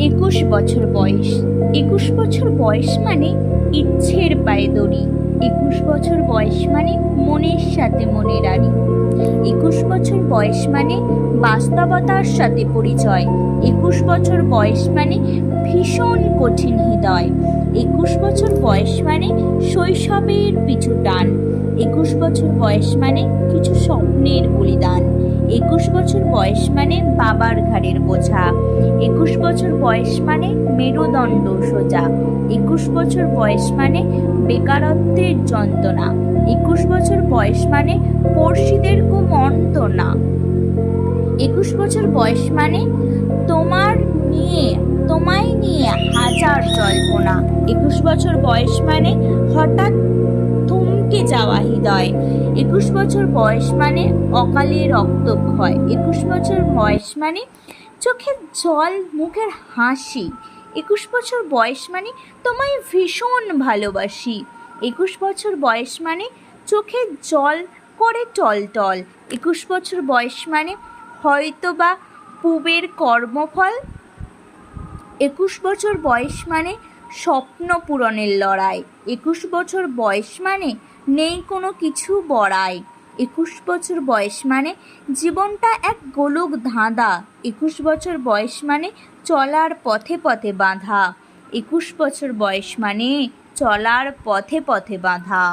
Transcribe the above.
21 বছর বয়স। 21 বছর বয়স মানে ইচ্ছের পায়ে দড়ি। 21 বছর বয়স মানে মনের সাথে মনের আড়ি। 21 বছর বয়স মানে বাস্তবতার সাথে পরিচয়। 21 বছর বয়স মানে ভীষণ কঠিন হৃদয়। 21 বছর বয়স মানে শৈশবের পিছু টান। 21 বছর বয়স মানে কিছু স্বপ্নের বলিদান। 21 বছর বয়স মানে বাবার ঘাড়ের বোঝা। 21 বছর বয়স মানে মেরুদণ্ড সোজা। 21 বছর বয়স মানে বেকারত্বের যন্ত্রণা। 21 বছর বয়স মানে পড়শিদের কুমন্ত্রণা। 21 বছর বয়স মানে তোমায় নিয়ে হাজার জল্পনা। 21 বছর বয়স মানে হঠাৎ থমকে যাওয়া হৃদয়। 21 বছর বয়স মানে অকালে রক্তক্ষয়। 21 বছর বয়স মানে চোখের জল মুখের হাসি। 21 বছর বয়স মানে তোমায় ভীষণ ভালোবাসি। 21 বছর বয়স মানে চোখের জল করে টলটল। 21 বছর বয়স মানে হয়তোবা পূবের কর্মফল। 21 বছর বয়স মানে স্বপ্ন পূরণের লড়াই। 21 বছর বয়স মানে নেই কোনো কিছু বড়াই। 21 বছর বয়স মানে জীবনটা এক গোলক ধাঁধা। 21 বছর বয়স মানে চলার পথে পথে বাঁধা। 21 বছর বয়স মানে চলার পথে পথে বাঁধা।